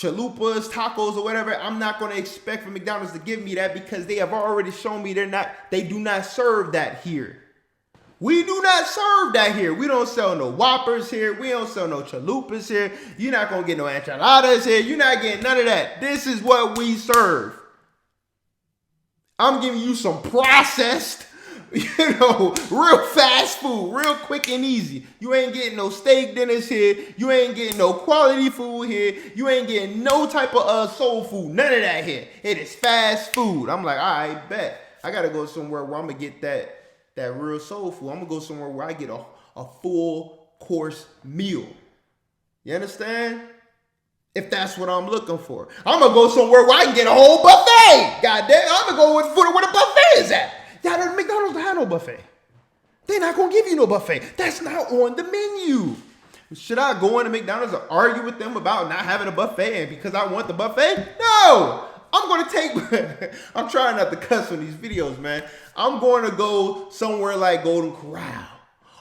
chalupas, tacos, or whatever, I'm not going to expect for McDonald's to give me that because they have already shown me they do not serve that here. We do not serve that here. We don't sell no Whoppers here. We don't sell no chalupas here. You're not going to get no enchiladas here. You're not getting none of that. This is what we serve. I'm giving you some processed, real fast food, real quick and easy. You ain't getting no steak dinners here. You ain't getting no quality food here. You ain't getting no type of soul food. None of that here. It is fast food. I'm like, all right, bet. I got to go somewhere where I'm going to get that real soul food. I'm going to go somewhere where I get a full course meal. You understand? If that's what I'm looking for. I'm going to go somewhere where I can get a whole buffet. God damn, I'm going to go where the buffet is at. McDonald's don't have no buffet. They're not going to give you no buffet. That's not on the menu. Should I go into McDonald's and argue with them about not having a buffet and because I want the buffet? No. I'm going to take, I'm trying not to cuss on these videos, man. I'm going to go somewhere like Golden Corral.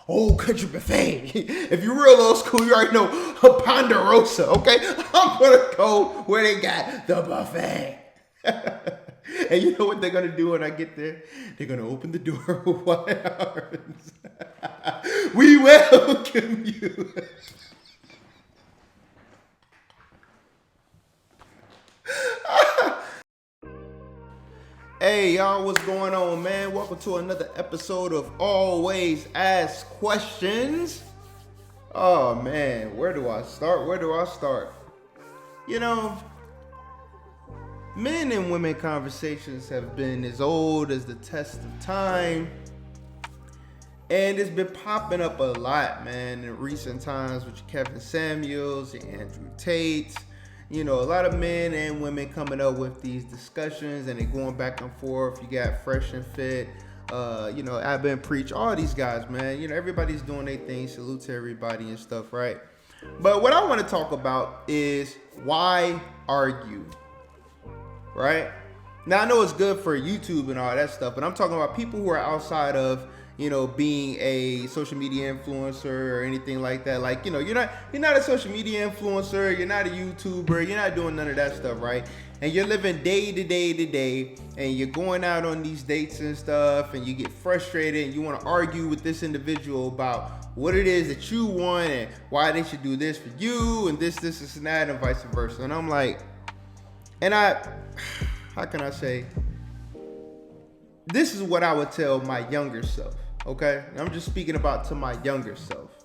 Old Country Buffet. If you're real old school, you already know Ponderosa, okay? I'm going to go where they got the buffet. And you know what they're going to do when I get there? They're going to open the door with wide arms. We welcome you. Hey, y'all, what's going on, man? Welcome to another episode of Always Ask Questions. Oh, man, where do I start? You know, men and women conversations have been as old as the test of time. And it's been popping up a lot, man, in recent times with Kevin Samuels and Andrew Tate. You know, a lot of men and women coming up with these discussions and they're going back and forth. You got Fresh and Fit, I've been Preach, all these guys, man. You know, everybody's doing their thing. Salute to everybody and stuff, right? But what I want to talk about is why argue, right? Now, I know it's good for YouTube and all that stuff, but I'm talking about people who are outside of, being a social media influencer or anything like that. Like, you're not a social media influencer, you're not a YouTuber, you're not doing none of that stuff, right? And you're living day to day, and you're going out on these dates and stuff, and you get frustrated, and you want to argue with this individual about what it is that you want and why they should do this for you, and this, and that, and vice versa. And I'm like, how can I say? This is what I would tell my younger self. Okay, I'm just speaking about to my younger self.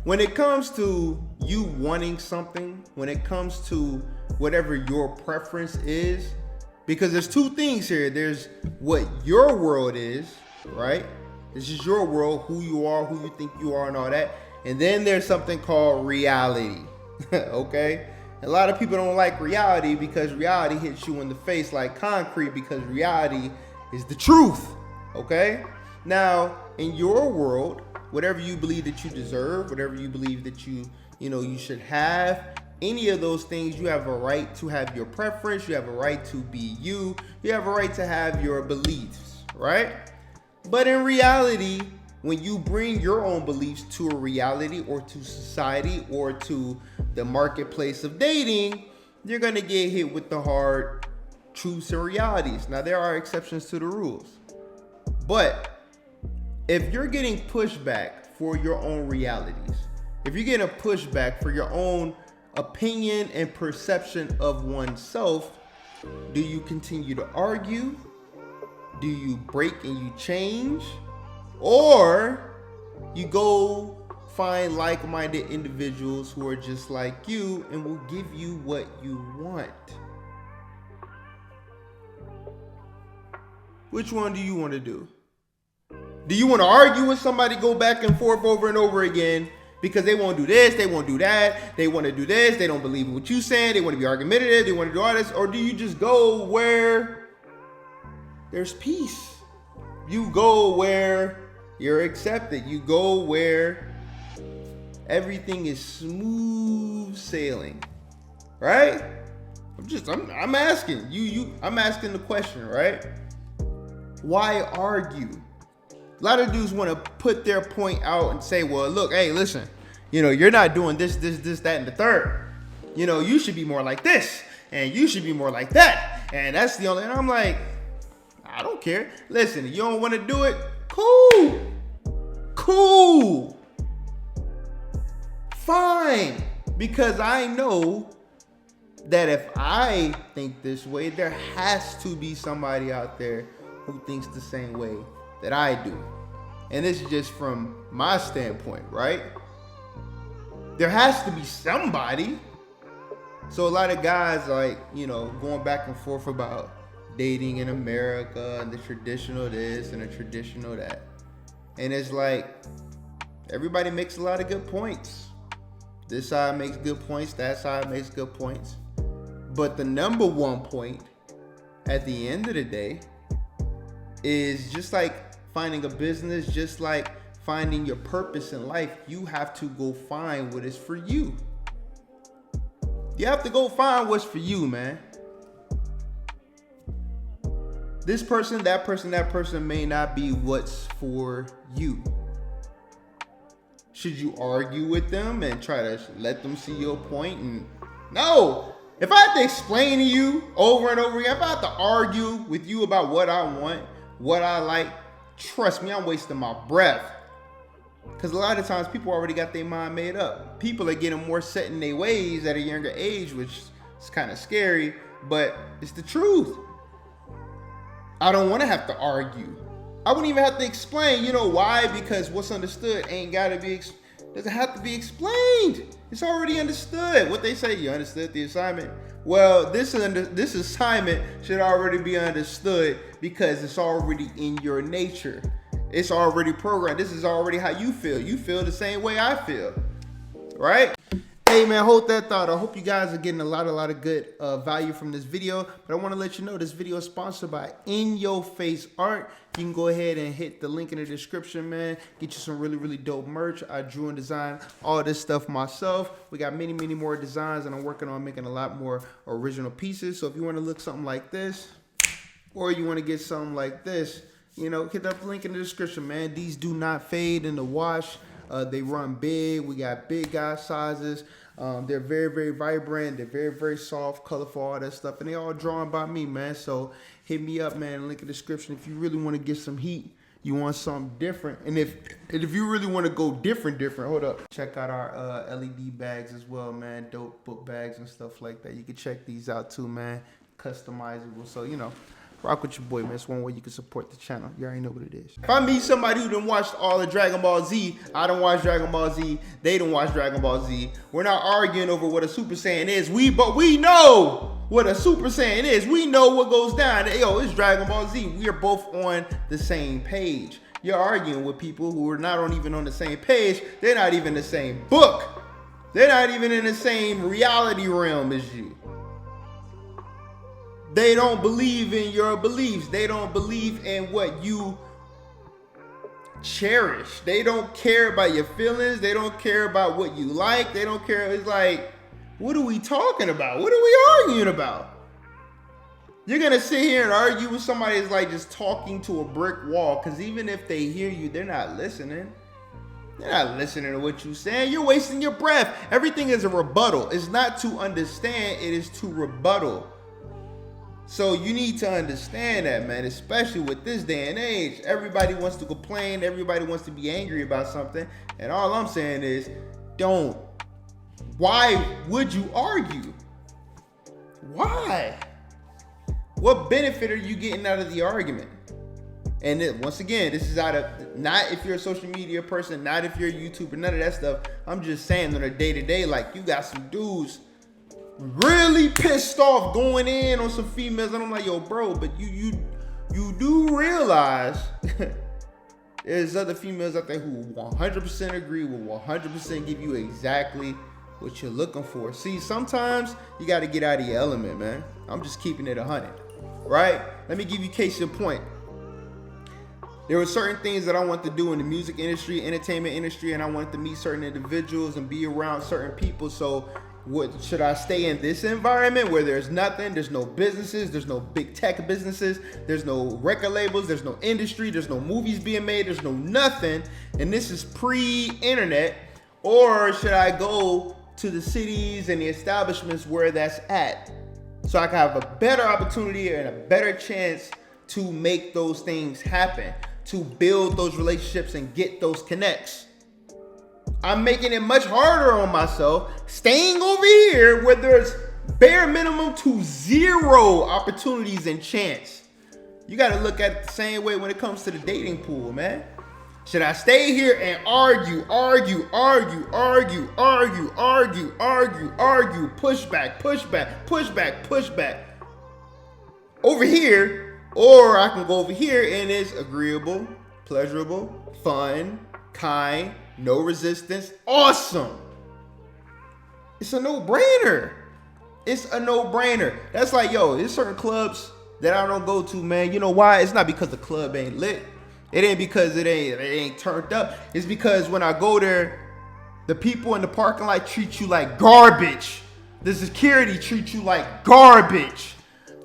When it comes to you wanting something, when it comes to whatever your preference is, because there's two things here. There's what your world is, right? This is your world, who you are, who you think you are, and all that. And then there's something called reality. Okay? A lot of people don't like reality because reality hits you in the face like concrete, because reality is the truth. Okay? Now, in your world, whatever you believe that you deserve, whatever you believe that you should have, any of those things, you have a right to have your preference, you have a right to be you have a right to have your beliefs, right? But in reality, when you bring your own beliefs to a reality or to society or to the marketplace of dating, you're going to get hit with the hard truths and realities. Now, there are exceptions to the rules. But if you're getting pushback for your own realities, if you're getting a pushback for your own opinion and perception of oneself, do you continue to argue? Do you break and you change? Or you go find like-minded individuals who are just like you and will give you what you want? Which one do you want to do? Do you want to argue with somebody, go back and forth over and over again because they won't do this, they won't do that, they want to do this, they don't believe in what you're saying, they want to be argumentative, they want to do all this? Or do you just go where there's peace? You go where you're accepted. You go where everything is smooth sailing, right? I'm asking you. I'm asking the question, right? Why argue? A lot of dudes want to put their point out and say, well, look, hey, listen, you're not doing this, that, and the third. You know, you should be more like this, and you should be more like that. And that's the only, and I'm like, I don't care. Listen, you don't want to do it? Cool. Fine. Because I know that if I think this way, there has to be somebody out there who thinks the same way that I do. And this is just from my standpoint, right? There has to be somebody. So a lot of guys, like, you know, going back and forth about dating in America and the traditional this and the traditional that. And it's like, everybody makes a lot of good points. This side makes good points, that side makes good points. But the number one point at the end of the day is just like finding a business, just like finding your purpose in life, you have to go find what is for you. You have to go find what's for you, man. This person, that person may not be what's for you. Should you argue with them and try to let them see your point? And no, if I have to explain to you over and over again, if I have to argue with you about what I want, what I like, trust me, I'm wasting my breath. Because a lot of times people already got their mind made up. People are getting more set in their ways at a younger age, which is kind of scary, but it's the truth. I don't want to have to argue. I wouldn't even have to explain. You know why? Because what's understood ain't got to be, doesn't have to be explained. It's already understood. What they say, you understood the assignment? Well, this assignment should already be understood because it's already in your nature. It's already programmed. This is already how you feel. You feel the same way I feel, right? Hey man, hold that thought. I hope you guys are getting a lot of good value from this video. But I want to let you know this video is sponsored by In Your Face Art. You can go ahead and hit the link in the description, man. Get you some really dope merch. I drew and designed all this stuff myself. We got many more designs, and I'm working on making a lot more original pieces. So if you want to look something like this, or you want to get something like this, you know, hit that link in the description, man. These do not fade in the wash. They run big. We got big guy sizes. They're very vibrant. They're very soft, colorful, all that stuff. And they all drawn by me, man. So hit me up, man. Link in the description. If you really want to get some heat, you want something different. And if you really want to go different, hold up. Check out our LED bags as well, man. Dope book bags and stuff like that. You can check these out too, man. Customizable. So, you know, rock with your boy, man. It's one way you can support the channel. You already know what it is. If I meet somebody who done watched all of Dragon Ball Z, I done watched Dragon Ball Z, they done watched Dragon Ball Z. We're not arguing over what a Super Saiyan is. But we know what a Super Saiyan is. We know what goes down. Yo, it's Dragon Ball Z. We are both on the same page. You're arguing with people who are not even on the same page. They're not even in the same book. They're not even in the same reality realm as you. They don't believe in your beliefs. They don't believe in what you cherish. They don't care about your feelings. They don't care about what you like. They don't care. It's like, what are we talking about? What are we arguing about? You're going to sit here and argue with somebody that's like just talking to a brick wall, because even if they hear you, they're not listening. They're not listening to what you're saying. You're wasting your breath. Everything is a rebuttal. It's not to understand. It is to rebuttal. So you need to understand that, man, especially with this day and age. Everybody wants to complain. Everybody wants to be angry about something. And all I'm saying is, don't. Why would you argue? Why? What benefit are you getting out of the argument? And once again, this is out of, not if you're a social media person, not if you're a YouTuber, none of that stuff. I'm just saying on a day-to-day, like, you got some dudes really pissed off going in on some females, and I'm like, yo, bro, but you do realize there's other females out there who 100% agree, will 100% give you exactly what you're looking for. See, sometimes you got to get out of your element, man. I'm just keeping it 100, right? Let me give you case in point. There were certain things that I wanted to do in the music industry, entertainment industry, and I wanted to meet certain individuals and be around certain people. So should I stay in this environment where there's nothing, there's no businesses, there's no big tech businesses, there's no record labels, there's no industry, there's no movies being made, there's no nothing, and this is pre-internet? Or should I go to the cities and the establishments where that's at, so I can have a better opportunity and a better chance to make those things happen, to build those relationships and get those connects. I'm making it much harder on myself, staying over here where there's bare minimum to zero opportunities and chance. You got to look at it the same way when it comes to the dating pool, man. Should I stay here and argue, pushback over here, or I can go over here and it's agreeable, pleasurable, fun, kind, no resistance, awesome. It's a no-brainer. That's like, yo, there's certain clubs that I don't go to, man. You know why? It's not because the club ain't lit. It ain't because it ain't turned up. It's because when I go there, the people in the parking lot treat you like garbage. The security treat you like garbage.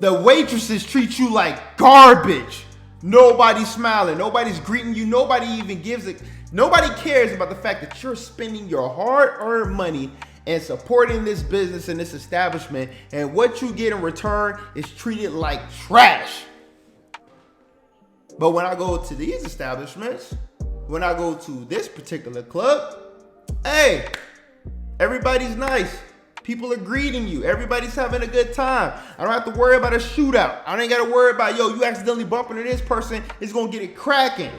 The waitresses treat you like garbage. Nobody's smiling. Nobody's greeting you. Nobody even gives it. Nobody cares about the fact that you're spending your hard-earned money and supporting this business and this establishment, and what you get in return is treated like trash. But when I go to these establishments, when I go to this particular club, hey, everybody's nice. People are greeting you. Everybody's having a good time. I don't have to worry about a shootout. I ain't got to worry about, yo, you accidentally bump into this person, it's going to get it cracking.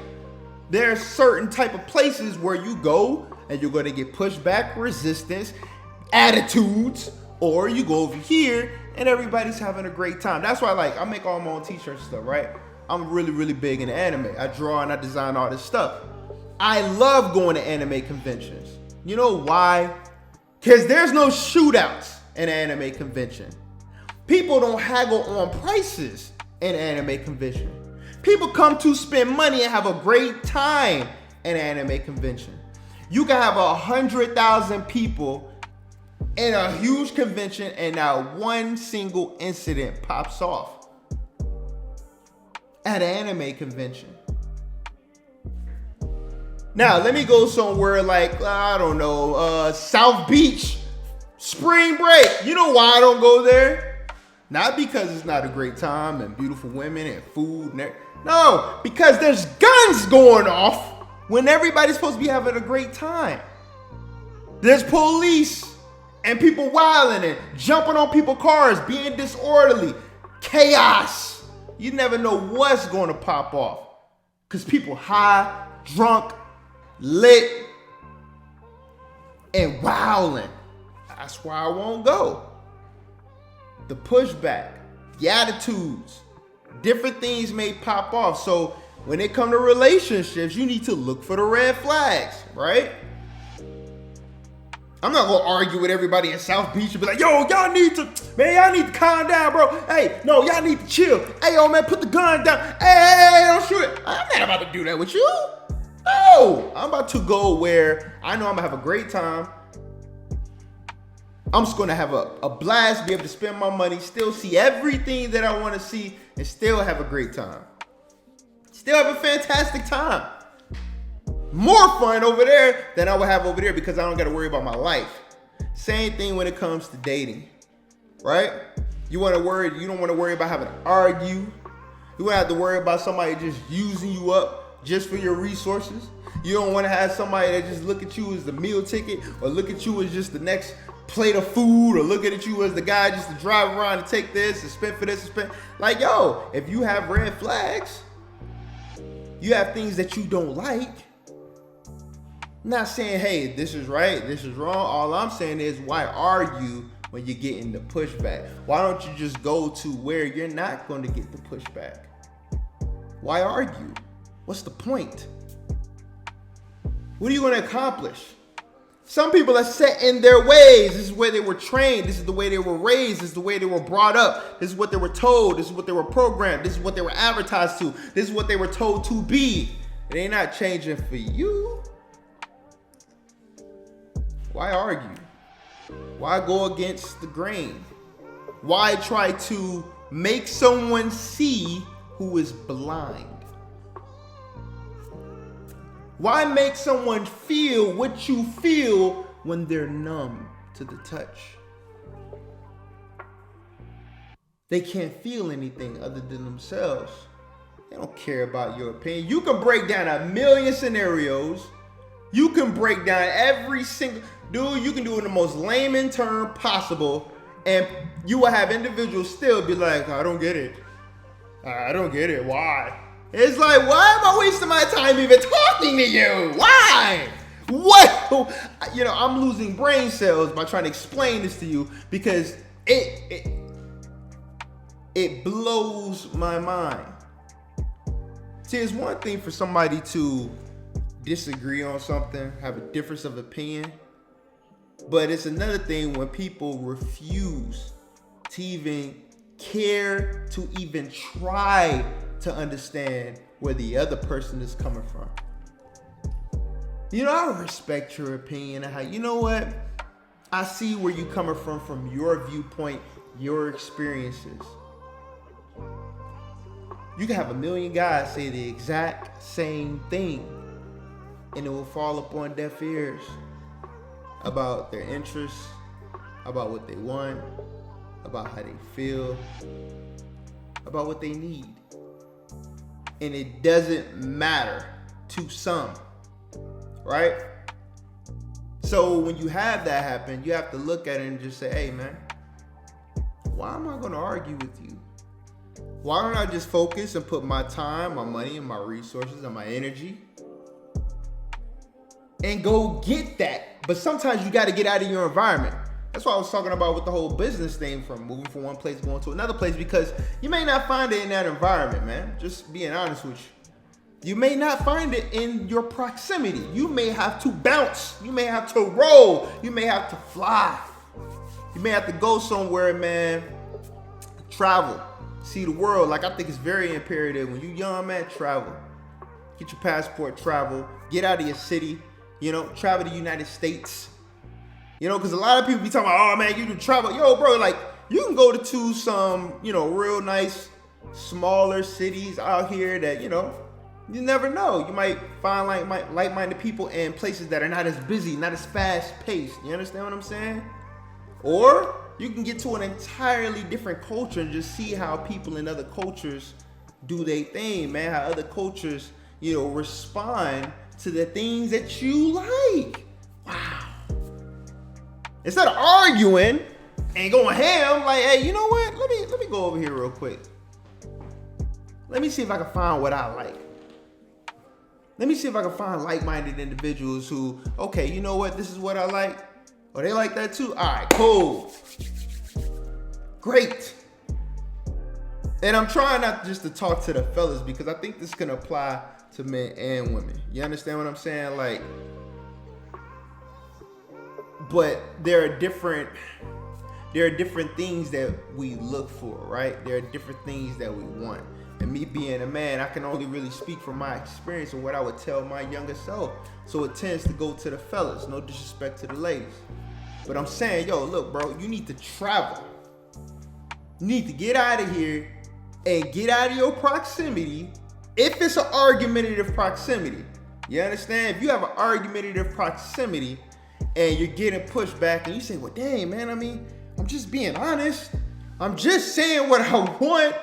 There's certain type of places where you go and you're going to get pushback, resistance, attitudes, or you go over here and everybody's having a great time. That's why I make all my own t-shirts and stuff, right? I'm really, really big into anime. I draw and I design all this stuff. I love going to anime conventions. You know why? Because there's no shootouts in an anime convention. People don't haggle on prices in an anime convention. People come to spend money and have a great time in an anime convention. You can have 100,000 people in a huge convention and not one single incident pops off at an anime convention. Now, let me go somewhere like, I don't know, South Beach, spring break. You know why I don't go there? Not because it's not a great time and beautiful women and food. No, because there's guns going off when everybody's supposed to be having a great time. There's police and people wilding and jumping on people's cars, being disorderly, chaos. You never know what's going to pop off because people high, drunk, lit, and wilding. That's why I won't go. The pushback, the attitudes, different things may pop off. So when it comes to relationships, you need to look for the red flags, right? I'm not gonna argue with everybody in South Beach and be like, yo, y'all need to calm down, bro. Hey, no, y'all need to chill. Hey, yo, man, put the gun down. Hey, don't shoot it. I'm not about to do that with you. No, I'm about to go where I know I'm gonna have a great time. I'm just gonna have a blast, be able to spend my money, still see everything that I want to see, and still have a great time. Still have a fantastic time. More fun over there than I would have over there because I don't got to worry about my life. Same thing when it comes to dating, right? You don't want to worry about having to argue. You won't have to worry about somebody just using you up just for your resources. You don't want to have somebody that just look at you as the meal ticket or look at you as just the next plate of food or look at you as the guy just to drive around and take this and spend for this and spend. Like, yo, if you have red flags, you have things that you don't like. I'm not saying, hey, this is right, this is wrong. All I'm saying is, why argue when you're getting the pushback? Why don't you just go to where you're not going to get the pushback? Why argue? What's the point? What are you going to accomplish? Some people are set in their ways. This is where they were trained. This is the way they were raised. This is the way they were brought up. This is what they were told. This is what they were programmed. This is what they were advertised to. This is what they were told to be. It ain't not changing for you. Why argue? Why go against the grain? Why try to make someone see who is blind? Why make someone feel what you feel when they're numbed? to the touch. They can't feel anything other than themselves. They don't care about your opinion. You can break down a million scenarios. You can break down every single... Dude, you can do it in the most layman term possible, and you will have individuals still be like, I don't get it. I don't get it. Why? It's like, why am I wasting my time even talking to you? Why? What? You know, I'm losing brain cells by trying to explain this to you because it blows my mind. See, it's one thing for somebody to disagree on something, have a difference of opinion, but it's another thing when people refuse to even care to even try to understand where the other person is coming from. You know, I respect your opinion and how, you know what? I see where you're coming from your viewpoint, your experiences. You can have a million guys say the exact same thing, and it will fall upon deaf ears about their interests, about what they want, about how they feel, about what they need. And it doesn't matter to some, right? So when you have that happen, you have to look at it and just say, hey man, why am I going to argue with you? Why don't I just focus and put my time, my money, and my resources and my energy and go get that? But sometimes you got to get out of your environment. That's what I was talking about with the whole business thing, from moving from one place going to another place, because you may not find it in that environment, man. Just being honest with you. You may not find it in your proximity. You may have to bounce. You may have to roll. You may have to fly. You may have to go somewhere, man. Travel. See the world. Like, I think it's very imperative when you're young, man, travel. Get your passport, travel. Get out of your city. You know, travel to the United States. You know, because a lot of people be talking about, oh man, you do travel. Yo, bro, like, you can go to some, you know, real nice, smaller cities out here that, you know, you never know. You might find like-minded people in places that are not as busy, not as fast-paced. You understand what I'm saying? Or you can get to an entirely different culture and just see how people in other cultures do their thing, man. How other cultures, you know, respond to the things that you like. Wow. Instead of arguing and going ham, like, hey, you know what? Let me go over here real quick. Let me see if I can find what I like. Let me see if I can find like-minded individuals who, okay, you know what? This is what I like. Oh, they like that too? All right, cool. Great. And I'm trying not just to talk to the fellas, because I think this can apply to men and women. You understand what I'm saying? Like, but there are different things that we look for, right? There are different things that we want. And me being a man, I can only really speak from my experience and what I would tell my younger self. So it tends to go to the fellas. No disrespect to the ladies. But I'm saying, yo, look, bro, you need to travel. You need to get out of here and get out of your proximity. If it's an argumentative proximity, you understand? If you have an argumentative proximity and you're getting pushed back and you say, well, dang, man, I mean, I'm just being honest. I'm just saying what I want.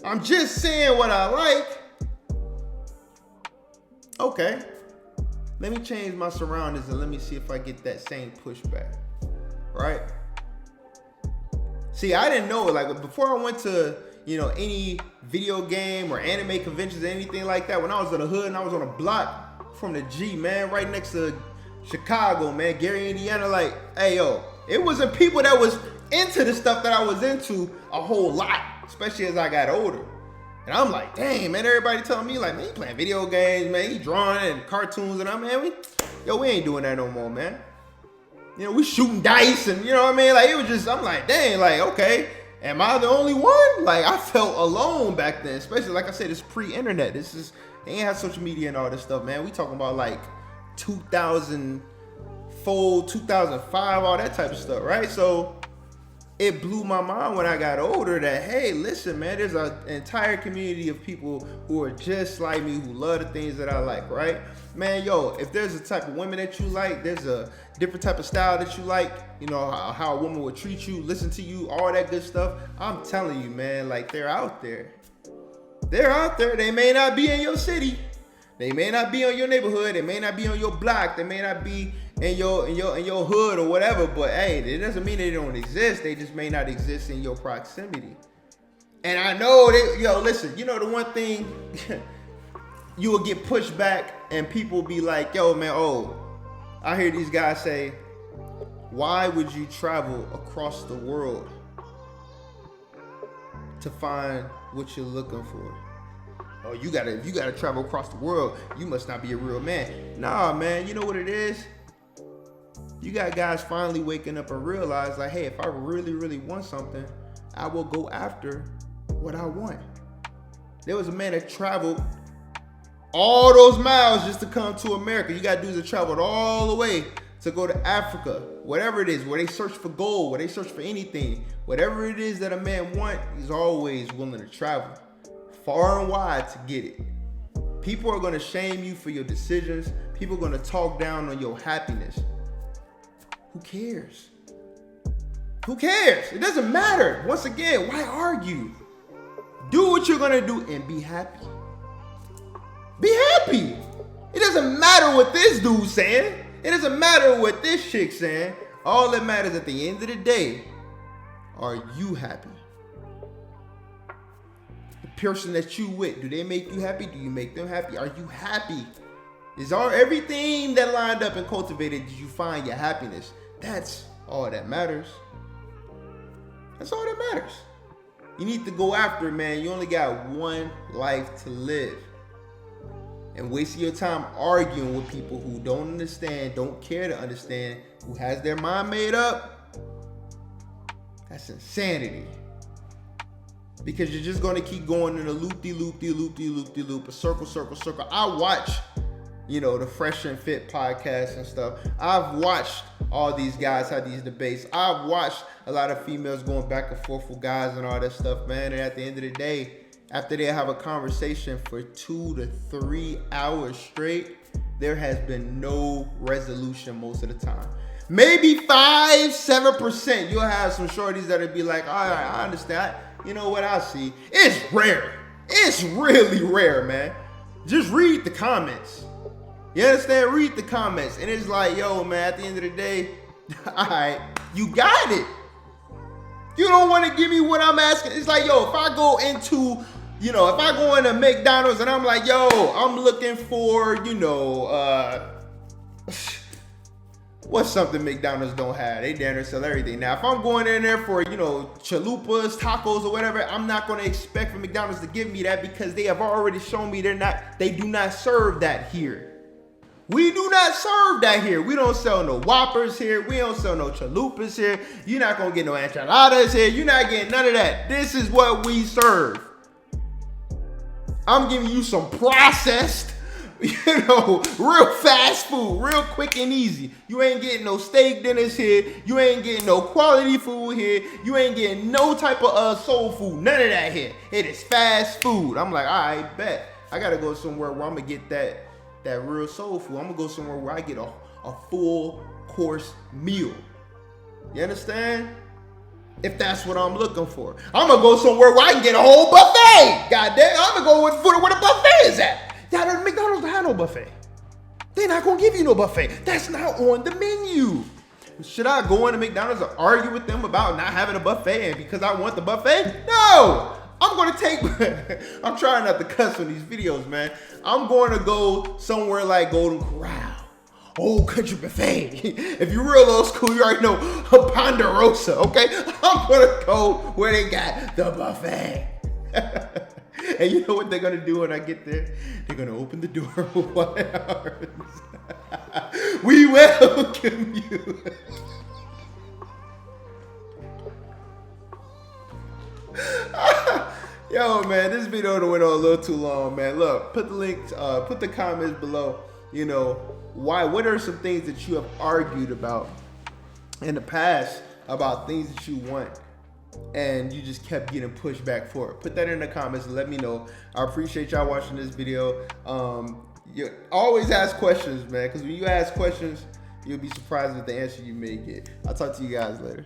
I'm just saying what I like. Okay. Let me change my surroundings and let me see if I get that same pushback. Right? See, I didn't know it. Like, before I went to, you know, any video game or anime conventions or anything like that, when I was in the hood and I was on a block from the G, man, right next to Chicago, man, Gary, Indiana, like, hey, yo, it wasn't people that was into the stuff that I was into a whole lot, especially as I got older. And I'm like, dang, man, everybody telling me, like, man, you playing video games, man, you drawing and cartoons, and I'm, man, we ain't doing that no more, man. You know, we shooting dice and, you know what I mean? Like, it was just, I'm like, dang, like, okay, am I the only one? Like, I felt alone back then, especially, like I said, it's pre-internet. They ain't have social media and all this stuff, man. We talking about, like, 2004, 2005, all that type of stuff, right? So, it blew my mind when I got older that, hey, listen, man, there's an entire community of people who are just like me, who love the things that I like, right? Man, yo, if there's a type of women that you like, there's a different type of style that you like, you know, how a woman would treat you, listen to you, all that good stuff. I'm telling you, man, like, they're out there. They're out there. They may not be in your city. They may not be on your neighborhood. They may not be on your block. They may not be in your hood or whatever. But hey, it doesn't mean they don't exist. They just may not exist in your proximity. And I know that, yo, listen, you know the one thing, you will get pushed back and people be like, yo, man, oh, I hear these guys say, why would you travel across the world to find what you're looking for? Oh, if you gotta travel across the world, you must not be a real man. Nah, man, you know what it is? You got guys finally waking up and realize, like, hey, if I really, really want something, I will go after what I want. There was a man that traveled all those miles just to come to America. You got dudes that traveled all the way to go to Africa, whatever it is, where they search for gold, where they search for anything. Whatever it is that a man wants, he's always willing to travel far and wide to get it. People are going to shame you for your decisions. People are going to talk down on your happiness. Who cares? Who cares? It doesn't matter. Once again, why argue? Do what you're going to do and be happy. Be happy. It doesn't matter what this dude's saying. It doesn't matter what this chick's saying. All that matters at the end of the day, are you happy? The person that you with, do they make you happy? Do you make them happy? Are you happy? Is everything that lined up and cultivated, did you find your happiness? That's all that matters. That's all that matters. You need to go after it, man. You only got one life to live. And wasting your time arguing with people who don't understand, don't care to understand, who has their mind made up, that's insanity. Because you're just going to keep going in a loop-de-loop, a circle. I watch, you know, the Fresh and Fit podcast and stuff. I've watched all these guys have these debates. I've watched a lot of females going back and forth with guys and all that stuff, man. And at the end of the day, after they have a conversation for 2 to 3 hours straight, there has been no resolution most of the time. Maybe 5-7%. You'll have some shorties that'll be like, all right, I understand. You know what I see? It's rare. It's really rare, man. Just read the comments. You understand? Read the comments. And it's like, yo, man, at the end of the day, all right, you got it. You don't want to give me what I'm asking. It's like, yo, if I go into, you know, if I go into McDonald's and I'm like, yo, I'm looking for, you know, what's something McDonald's don't have? They damn near sell everything. Now, if I'm going in there for, you know, chalupas, tacos, or whatever, I'm not going to expect for McDonald's to give me that because they have already shown me they do not serve that here. We do not serve that here. We don't sell no Whoppers here. We don't sell no chalupas here. You're not going to get no enchiladas here. You're not getting none of that. This is what we serve. I'm giving you some processed, you know, real fast food, real quick and easy. You ain't getting no steak dinners here. You ain't getting no quality food here. You ain't getting no type of soul food. None of that here. It is fast food. I'm like, all right, bet. I got to go somewhere where I'm going to get that real soul food. I'm going to go somewhere where I get a full course meal. You understand? If that's what I'm looking for. I'm going to go somewhere where I can get a whole buffet. God damn, I'm going to go where the buffet is at. McDonald's don't have no buffet. They're not going to give you no buffet. That's not on the menu. Should I go into McDonald's and argue with them about not having a buffet and because I want the buffet? No. I'm going to take, I'm trying not to cuss on these videos, man. I'm going to go somewhere like Golden Corral, Old Country Buffet. If you're real old school, you already know Ponderosa, okay? I'm going to go where they got the buffet. And you know what they're going to do when I get there? They're going to open the door with wide arms. We welcome you. Yo, man, this video went on a little too long, man. Look, put the links, put the comments below. You know, what are some things that you have argued about in the past about things that you want? and you just kept getting pushed back for it? Put that in the comments and let me know. I appreciate y'all watching this video. You always ask questions, man, because when you ask questions, you'll be surprised with the answer you may get. I'll talk to you guys later.